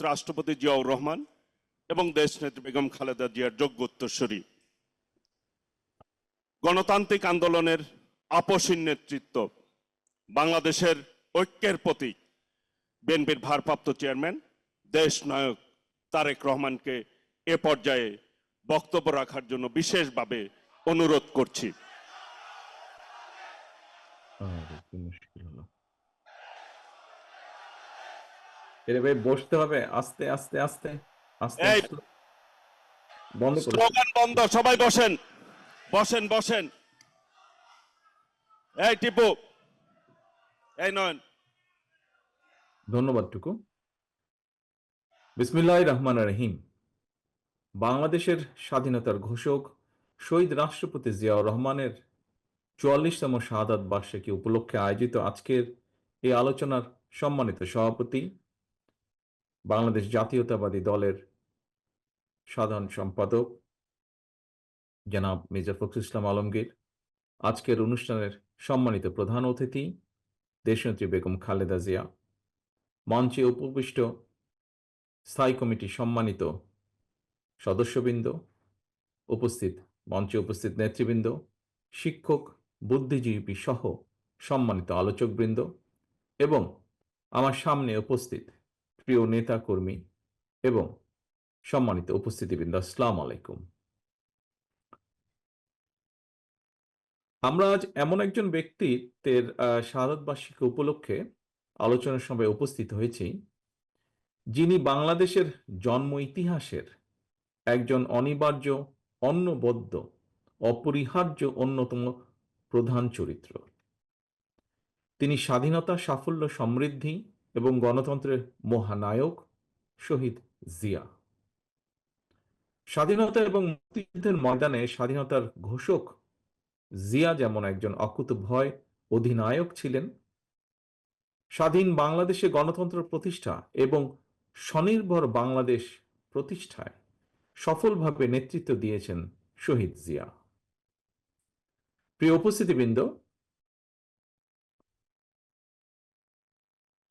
রাষ্ট্রপতি জিয়াউর রহমান এবং দেশনেত্রী বেগম খালেদা জিয়ার যোগ্য উত্তরসূরি। গণতান্ত্রিক আন্দোলনের আপসীন নেতৃত্ব, বাংলাদেশের ঐক্যের প্রতীক বিএনপির ভারপ্রাপ্ত চেয়ারম্যান দেশ নায়ক তারেক রহমানকে এ পর্যায়ে বক্তব্য রাখার জন্য বিশেষভাবে অনুরোধ করছি। বসতে হবে, আস্তে আস্তে আস্তে আস্তে বন্ধ করুন। স্লোগান বন্ধ, সবাই বসেন বসেন বসেন। এই টিপু, এই নয়ন। ধন্যবাদ টুকু। বিসমিল্লাহির রহমানির রহিম। বাংলাদেশের স্বাধীনতার ঘোষক শহীদ রাষ্ট্রপতি জিয়াউর রহমানের ৪৪তম শাহাদাত বার্ষিকী উপলক্ষে আয়োজিত আজকের এই আলোচনার সম্মানিত সভাপতি, বাংলাদেশ জাতীয়তাবাদী দলের সাধারণ সম্পাদক জনাব মির্জা ফখরুল ইসলাম আলমগীর, আজকের অনুষ্ঠানের সম্মানিত প্রধান অতিথি দেশনেত্রী বেগম খালেদা জিয়া, মঞ্চে উপবিষ্ট স্থায়ী কমিটির সম্মানিত সদস্যবৃন্দ, মঞ্চে উপস্থিত নেতৃবৃন্দ, শিক্ষক, বুদ্ধিজীবী সহ সম্মানিত আলোচকবৃন্দ এবং আমার সামনে উপস্থিত প্রিয় নেতা কর্মী এবং সম্মানিত উপস্থিতিবৃন্দ, আসসালামু আলাইকুম। আমরা আজ এমন একজন ব্যক্তিত্বের শাহাদাত বার্ষিকী উপলক্ষে আলোচনার সভায় উপস্থিত হয়েছি, যিনি বাংলাদেশের জন্ম ইতিহাসের একজন অনিবার্য, অনবদ্য, অপরিহার্য অন্যতম প্রধান চরিত্র। তিনি স্বাধীনতা, সাফল্য, সমৃদ্ধি এবং গণতন্ত্রের মহানায়ক শহীদ জিয়া। স্বাধীনতা এবং মুক্তিযুদ্ধের ময়দানে স্বাধীনতার ঘোষক জিয়া যেমন একজন অকুতোভয় অধিনায়ক ছিলেন, স্বাধীন বাংলাদেশে গণতন্ত্র প্রতিষ্ঠা এবং স্বনির্ভর বাংলাদেশ প্রতিষ্ঠায় সফলভাবে নেতৃত্ব দিয়েছেন শহীদ জিয়া। প্রিয় উপস্থিতিবৃন্দ,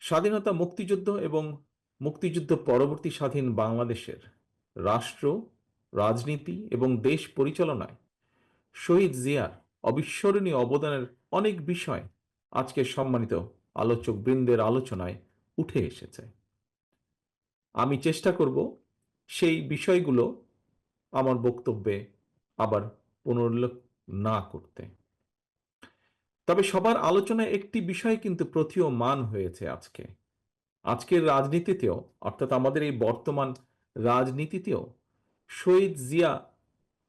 স্বাধীনতা, মুক্তিযুদ্ধ এবং মুক্তিযুদ্ধ পরবর্তী স্বাধীন বাংলাদেশের রাষ্ট্র, রাজনীতি এবং দেশ পরিচালনায় শহীদ জিয়ার অবিস্মরণীয় অবদানের অনেক বিষয় আজকের সম্মানিত আলোচক বৃন্দের আলোচনায় উঠে এসেছে। আমি চেষ্টা করব সেই বিষয়গুলো আমার বক্তব্যে আবার পুনরুল্লেখ না করতে। তবে সবার আলোচনায় একটি বিষয় কিন্তু প্রতীয়মান হয়েছে আজকের রাজনীতিতেও, অর্থাৎ আমাদের এই বর্তমান রাজনীতিতেও শহীদ জিয়া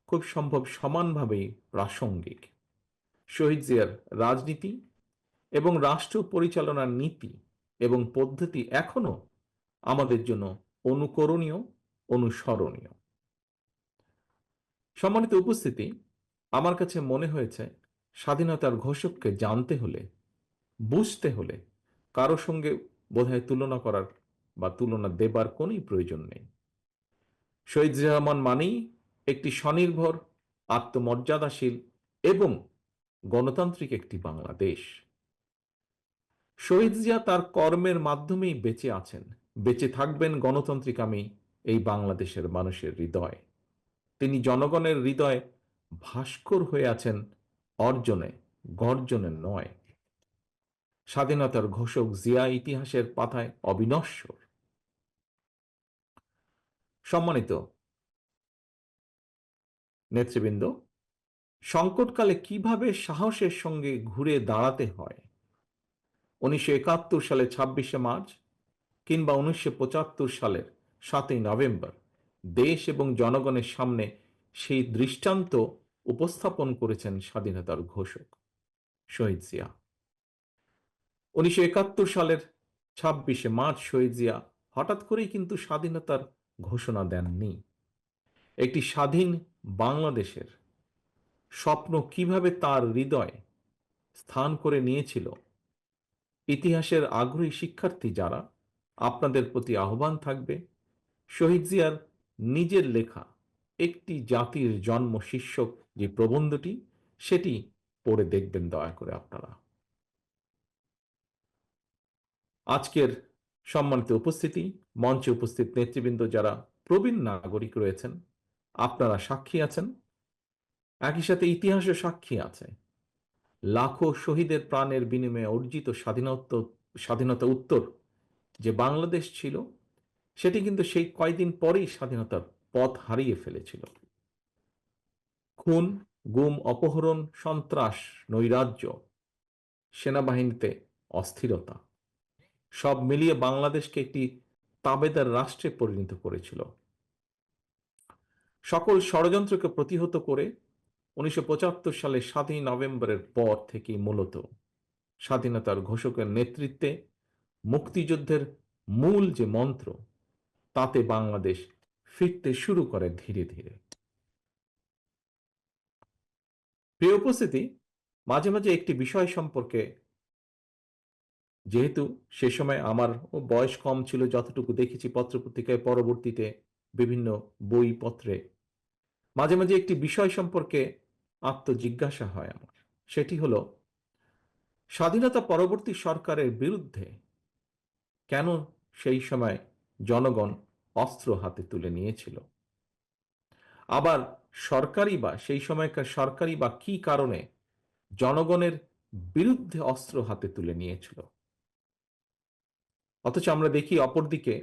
খুব সম্ভব সমানভাবেই প্রাসঙ্গিক। শহীদ জিয়ার রাজনীতি এবং রাষ্ট্র পরিচালনার নীতি এবং পদ্ধতি এখনো আমাদের জন্য অনুকরণীয়, অনুসরণীয়। সম্মানিত উপস্থিতি, আমার কাছে মনে হয়েছে স্বাধীনতার ঘোষককে জানতে হলে, বুঝতে হলে কারো সঙ্গে বোধহয় তুলনা করার বা তুলনা দেবার কোনই প্রয়োজন নেই। শহীদ জিয়া রহমান মানেই একটি স্বনির্ভর, আত্মমর্যাদাশীল এবং গণতান্ত্রিক একটি বাংলাদেশ। শহীদ জিয়া তার কর্মের মাধ্যমেই বেঁচে আছেন, বেঁচে থাকবেন গণতান্ত্রিকামী এই বাংলাদেশের মানুষের হৃদয়ে। তিনি জনগণের হৃদয়ে ভাস্কর হয়ে আছেন অর্জনে, গর্জনে নয়। স্বাধীনতার ঘোষক জিয়া ইতিহাসের পাতায় অবিনশ্বর। সম্মানিত নেতৃবৃন্দ, সংকটকালে কিভাবে সাহসের সঙ্গে ঘুরে দাঁড়াতে হয় 1971 সালের 26শে মার্চ কিংবা 1975 সালের 7ই নভেম্বর দেশ এবং জনগণের সামনে সেই দৃষ্টান্ত উপস্থাপন করেছেন স্বাধীনতার ঘোষক শহীদ জিয়া। 1971 সালের 26শে মার্চ শহীদ জিয়া হঠাৎ করেই কিন্তু স্বাধীনতার ঘোষণা দেননি। একটি স্বাধীন বাংলাদেশের স্বপ্ন কিভাবে তার হৃদয়ে স্থান করে নিয়েছিল, ইতিহাসের আগ্রহী শিক্ষার্থী যারা, আপনাদের প্রতি আহ্বান থাকবে শহীদ জিয়ার নিজের লেখা একটি জাতির জন্ম শীর্ষক যে প্রবন্ধটি, সেটি পড়ে দেখবেন দয়া করে আপনারা। আজকের সম্মানিত উপস্থিতি, মঞ্চে উপস্থিত নেতৃবৃন্দ যারা প্রবীণ নাগরিক রয়েছেন, আপনারা সাক্ষী আছেন, একই সাথে ইতিহাসও সাক্ষী আছে। লাখো শহীদের প্রাণের বিনিময়ে অর্জিত স্বাধীনতা উত্তর যে বাংলাদেশ ছিল, সেটি কিন্তু সেই কয়দিন পরেই স্বাধীনতার পথ হারিয়ে ফেলেছিল। খুন, গুম, অপহরণ, সন্ত্রাস, নৈরাজ্য, সেনাবাহিনীতে অস্থিরতা, সব মিলিয়ে বাংলাদেশকে একটি তাবেদার রাষ্ট্রে পরিণত করেছিল। সকল ষড়যন্ত্রকে প্রতিহত করে 1975 সালে 7ই নভেম্বরের পর থেকেই মূলত স্বাধীনতার ঘোষকের নেতৃত্বে মুক্তিযুদ্ধের মূল যে মন্ত্র, তাতে বাংলাদেশ ফিরতে শুরু করে ধীরে ধীরে। প্রিয় উপস্থিতি, মাঝে মাঝে একটি বিষয় সম্পর্কে, যেহেতু সে সময় আমার বয়স কম ছিল, যতটুকু দেখেছি পত্রপত্রিকায়, পরবর্তীতে বিভিন্ন বইপত্রে, মাঝে মাঝে একটি বিষয় সম্পর্কে আত্মজিজ্ঞাসা হয় আমার। সেটি হলো, স্বাধীনতা পরবর্তী সরকারের বিরুদ্ধে কেন সেই সময় জনগণ অস্ত্র হাতে তুলে নিয়েছিল? আবার সেই সময়কার সরকারই বা কি কারণে জনগণের বিরুদ্ধে অস্ত্র হাতে তুলে নিয়েছিল? অথচ আমরা দেখি অপরদিকে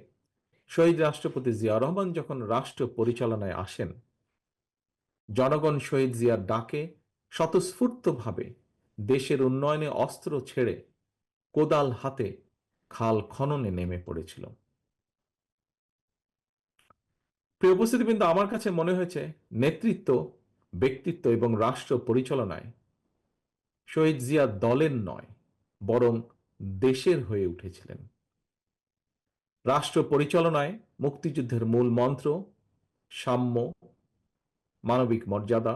শহীদ রাষ্ট্রপতি জিয়া রহমান যখন রাষ্ট্র পরিচালনায় আসেন, জনগণ শহীদ জিয়ার ডাকে স্বতঃস্ফূর্তভাবে দেশের উন্নয়নে অস্ত্র ছেড়ে কোদাল হাতে খাল খননে নেমে পড়েছিল। প্রিয় উপস্থিতিবৃন্দ, আমার কাছে মনে হয়েছে নেতৃত্ব, ব্যক্তিত্ব এবং রাষ্ট্র পরিচালনায় শহীদ জিয়া দলের নয়, বরং দেশের হয়ে উঠেছিলেন। রাষ্ট্র পরিচালনায় মুক্তিযুদ্ধের মূল মন্ত্র সাম্য, মানবিক মর্যাদা,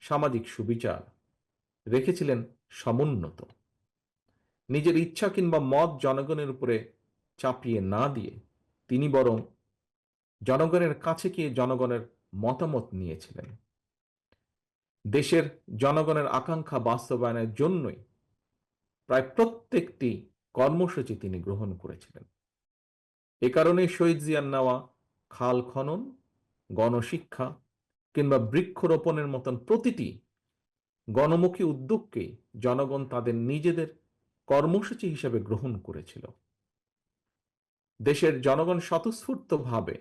সামাজিক সুবিচার রেখেছিলেন সমুন্নত। নিজের ইচ্ছা কিংবা মত জনগণের উপরে চাপিয়ে না দিয়ে তিনি বরং জনগণের কাছে গিয়ে জনগণের মতামত নিয়েছিলেন। দেশের জনগণের আকাঙ্ক্ষা বাস্তবায়নের জন্যই প্রায় প্রত্যেকটি কর্মসূচি তিনি গ্রহণ করেছিলেন। এ কারণে শহীদ জিয়ার নেওয়া খাল খনন, গণশিক্ষা কিংবা বৃক্ষরোপণের মতন প্রতিটি গণমুখী উদ্যোগকেই জনগণ তাদের নিজেদের কর্মসূচি হিসেবে গ্রহণ করেছিল। দেশের জনগণ স্বতঃস্ফূর্তভাবে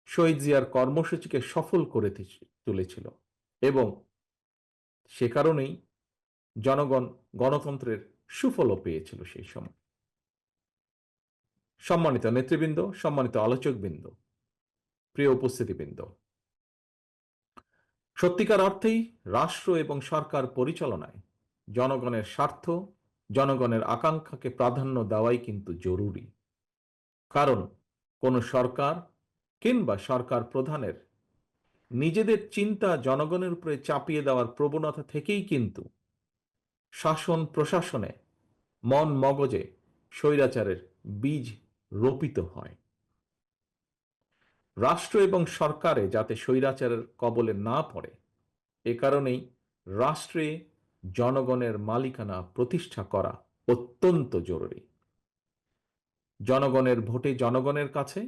শহীদ জিয়ার কর্মসূচিকে সফল করে তুলেছিল এবং সে কারণেই জনগণ গণতন্ত্রের সুফলও পেয়েছিল সেই সময়। সম্মানিত নেতৃবৃন্দ, সম্মানিত আলোচকবৃন্দ, প্রিয় উপস্থিতিবৃন্দ, সত্যিকার অর্থেই রাষ্ট্র এবং সরকার পরিচালনায় জনগণের স্বার্থ, জনগণের আকাঙ্ক্ষাকে প্রাধান্য দেওয়াই কিন্তু জরুরি। কারণ কোন সরকার কিংবা সরকার প্রধানের নিজেদের চিন্তা জনগণের উপরে চাপিয়ে দেওয়ার প্রবণতা থেকেই কিন্তু শাসন প্রশাসনে, মন মগজে স্বৈরাচারের বীজ রোপিত হয়। রাষ্ট্র এবং সরকারে যাতে স্বৈরাচারের কবলে না পড়ে, এ কারণেই রাষ্ট্রে জনগণের মালিকানা প্রতিষ্ঠা করা অত্যন্ত জরুরি। জনগণের ভোটে জনগণের কাছে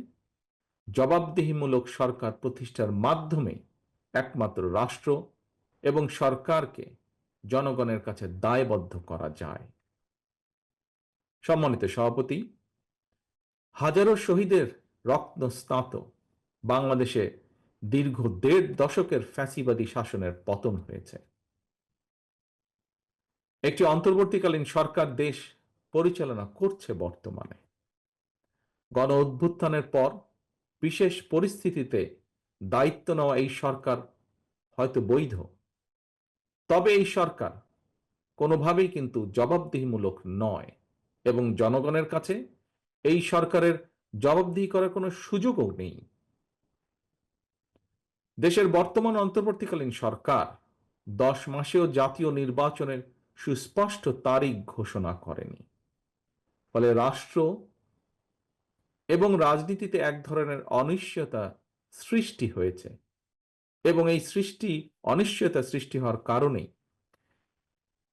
জবাবদিহিমূলক সরকার প্রতিষ্ঠার মাধ্যমে একমাত্র রাষ্ট্র এবং সরকারকে জনগণের কাছে দায়বদ্ধ করা যায়। সম্মানিত সভাপতি, হাজারো শহীদের রক্তস্নাত বাংলাদেশে দীর্ঘ 1.5 দশকের ফ্যাসিবাদী শাসনের পতন হয়েছে। একটি অন্তর্বর্তীকালীন সরকার দেশ পরিচালনা করছে বর্তমানে। গণ অভ্যুত্থানের পর বিশেষ পরিস্থিতিতে দায়িত্ব নেওয়া এই সরকার হয়তো বৈধ, তবে এই সরকার কোনোভাবেই কিন্তু জবাবদিহিমূলক নয় এবং জনগণের কাছে এই সরকারের জবাবদিহি করার কোনো সুযোগও নেই। দেশের বর্তমান অন্তর্বর্তীকালীন সরকার 10 মাসেও জাতীয় নির্বাচনের সুস্পষ্ট তারিখ ঘোষণা করেনি। ফলে রাষ্ট্র এবং রাজনীতিতে এক ধরনের অনিশ্চয়তা সৃষ্টি হয়েছে এবং এই অনিশ্চয়তা সৃষ্টি হওয়ার কারণেই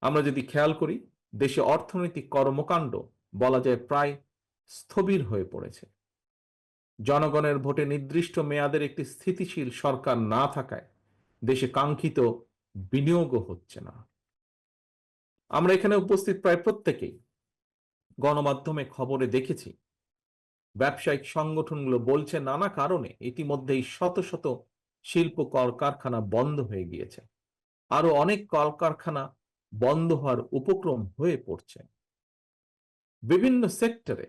আমরা যদি খেয়াল করি, দেশে অর্থনৈতিক কর্মকাণ্ড বলা যায় প্রায় স্থবির হয়ে পড়েছে। জনগণের ভোটে নির্দিষ্ট মেয়াদের একটি স্থিতিশীল সরকার না থাকায় দেশে কাঙ্ক্ষিত বিনিয়োগও হচ্ছে না। আমরা এখানে উপস্থিত প্রায় প্রত্যেকেই গণমাধ্যমে খবরে দেখেছি, ব্যবসায়িক সংগঠনগুলো বলছে নানা কারণে ইতিমধ্যেই শত শত শিল্প কলকারখানা বন্ধ হয়ে গিয়েছে, আরো অনেক কলকারখানা বন্ধ হওয়ার উপক্রম হয়ে পড়ছে। বিভিন্ন সেক্টরে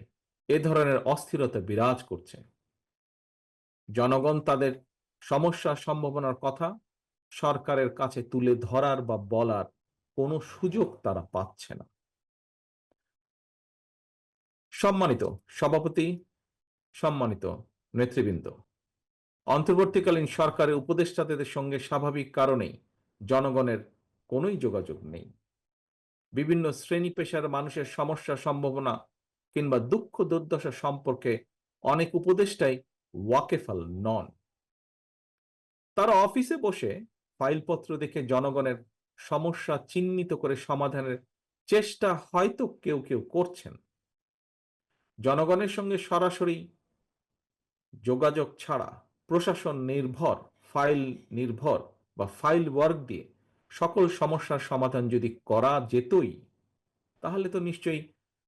এ ধরনের অস্থিরতা বিরাজ করছে। জনগণ তাদের সমস্যা সম্ভাবনার কথা সরকারের কাছে তুলে ধরার বা বলার কোনো সুযোগ তারা পাচ্ছে না। সম্মানিত সভাপতি, সম্মানিত নেতৃবৃন্দ, অন্তর্বর্তীকালীন সরকারের উপদেষ্টাদের সঙ্গে স্বাভাবিক কারণেই জনগণের কোনোই যোগাযোগ নেই। বিভিন্ন শ্রেণী পেশার মানুষের সমস্যা সম্ভাবনা কিংবা দুঃখ দুর্দশা সম্পর্কে অনেক উপদেষ্টাই ওয়াকেফাল নন। তারা অফিসে বসে ফাইলপত্র দেখে জনগণের সমস্যা চিহ্নিত করে সমাধানের চেষ্টা হয়তো কেউ কেউ করছেন। জনগণের সঙ্গে সরাসরি যোগাযোগ ছাড়া প্রশাসন নির্ভর, ফাইল নির্ভর বা ফাইল ওয়ার্ক দিয়ে সকল সমস্যার সমাধান যদি করা যেতই, তাহলে তো নিশ্চয়ই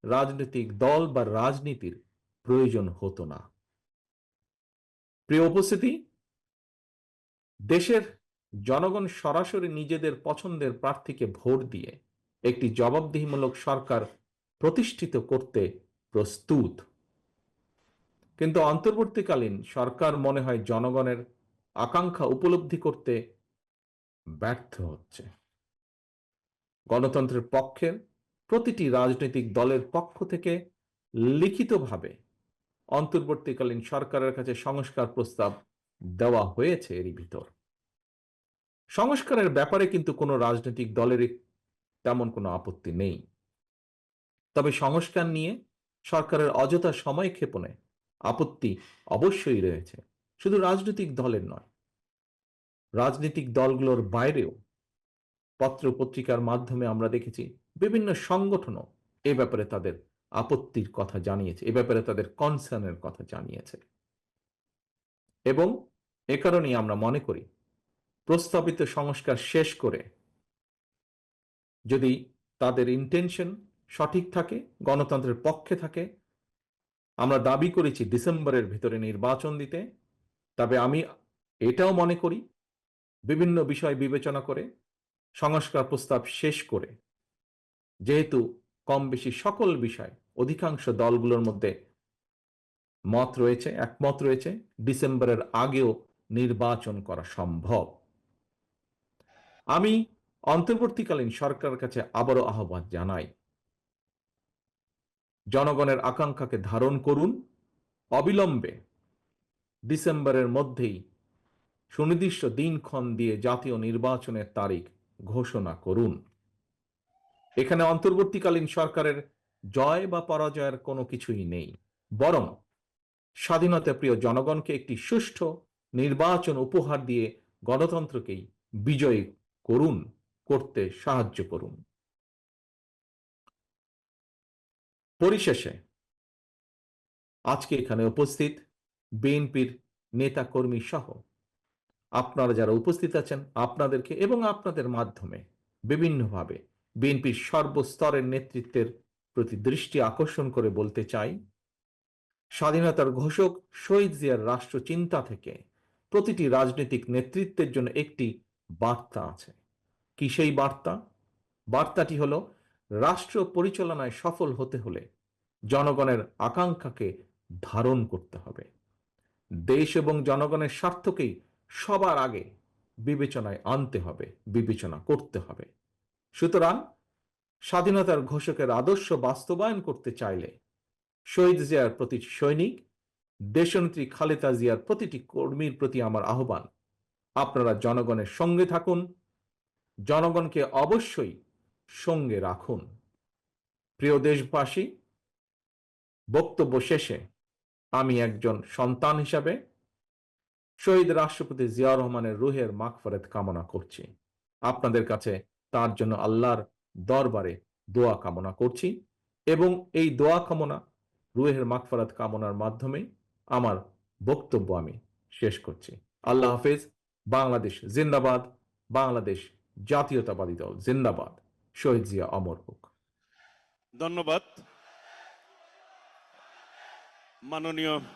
রাজনৈতিক দল বা রাজনীতির প্রয়োজন হতো না। প্রিয় উপস্থিতি, দেশের জনগণ সরাসরি নিজেদের পছন্দের প্রার্থীকে ভোট দিয়ে একটি জবাবদিহিমূলক সরকার প্রতিষ্ঠিত করতে প্রস্তুত। কিন্তু অন্তর্বর্তীকালীন সরকার মনে হয় জনগণের আকাঙ্ক্ষা উপলব্ধি করতে ব্যর্থ হচ্ছে। গণতন্ত্রের পক্ষের প্রতিটি রাজনৈতিক দলের পক্ষ থেকে লিখিতভাবে অন্তর্বর্তীকালীন সরকারের কাছে সংস্কার প্রস্তাব দেওয়া হয়েছে। এরই ভিতর সংস্কারের ব্যাপারে কিন্তু কোনো রাজনৈতিক দলের তেমন কোনো আপত্তি নেই। তবে সংস্কার নিয়ে সরকারের অযথা সময় ক্ষেপণে আপত্তি অবশ্যই রয়েছে, শুধু রাজনৈতিক দলের নয়, রাজনৈতিক দলগুলোর বাইরেও পত্র পত্রিকার মাধ্যমে আমরা দেখেছি বিভিন্ন সংগঠনও এ ব্যাপারে তাদের আপত্তির কথা জানিয়েছে, এ ব্যাপারে তাদের কনসার্নের কথা জানিয়েছে। এবং এ কারণেই আমরা মনে করি প্রস্তাবিত সংস্কার শেষ করে যদি তাদের ইন্টেনশন সঠিক থাকে, গণতন্ত্রের পক্ষে থাকে, আমরা দাবি করেছি ডিসেম্বরের ভিতরে নির্বাচন দিতে, তবে আমি এটাও মনে করি বিভিন্ন বিষয় বিবেচনা করে সংস্কার প্রস্তাব শেষ করে, যেহেতু কম বেশি সকল বিষয় অধিকাংশ দলগুলোর মধ্যে একমত রয়েছে, ডিসেম্বরের আগেও নির্বাচন করা সম্ভব। আমি অন্তর্বর্তীকালীন সরকারের কাছে আবারও আহ্বান জানাই, জনগণের আকাঙ্ক্ষাকে ধারণ করুন, অবিলম্বে ডিসেম্বরের মধ্যেই সুনির্দিষ্ট দিনক্ষণ দিয়ে জাতীয় নির্বাচনের তারিখ ঘোষণা করুন। এখানে অন্তর্বর্তীকালীন সরকারের জয় বা পরাজয়ের কোনো কিছুই নেই, বরং স্বাধীনতা প্রিয় জনগণকে একটি সুষ্ঠু নির্বাচন উপহার দিয়ে গণতন্ত্রকেই বিজয়ী করতে সাহায্য করুন। পরিশেষে আজকে এখানে উপস্থিত বিএনপির নেতা কর্মী সহ আপনারা যারা উপস্থিত আছেন, আপনাদেরকে এবং আপনাদের মাধ্যমে বিভিন্নভাবে বিএনপির সর্বস্তরের নেতৃত্বের প্রতি দৃষ্টি আকর্ষণ করে বলতে চাই, স্বাধীনতার ঘোষক শহীদ জিয়ার রাষ্ট্র চিন্তা থেকে প্রতিটি রাজনৈতিক নেতৃত্বের জন্য একটি বার্তা আছে। কি সেই বার্তা? বার্তাটি হলো, রাষ্ট্র পরিচালনায় সফল হতে হলে জনগণের আকাঙ্ক্ষাকে ধারণ করতে হবে, দেশ এবং জনগণের স্বার্থকেই সবার আগে বিবেচনায় আনতে হবে, বিবেচনা করতে হবে। সুতরাং স্বাধীনতার ঘোষকের আদর্শ বাস্তবায়ন করতে চাইলে শহীদ জিয়ার প্রতি সৈনিক, দেশনেত্রী খালেদা জিয়ার প্রতিটি কর্মীর প্রতি আমার আহ্বান, আপনারা জনগণের সঙ্গে থাকুন, জনগণকে অবশ্যই সঙ্গে রাখুন। প্রিয় দেশবাসী, বক্তব্য শেষে আমি একজন সন্তান হিসাবে শহীদ রাষ্ট্রপতি জিয়াউর রহমানের রুহের মাগফিরাত কামনা করছি। আপনাদের কাছে তার জন্য আল্লাহর দরবারে দোয়া কামনা করছি এবং এই দোয়া কামনা রুহের মাগফিরাত কামনার মাধ্যমে আমার বক্তব্য আমি শেষ করছি। আল্লাহ হাফেজ। বাংলাদেশ জিন্দাবাদ। বাংলাদেশ জাতীয়তাবাদী দল জিন্দাবাদ। শহীদ জিয়া অমর হোক। ধন্যবাদ মাননীয়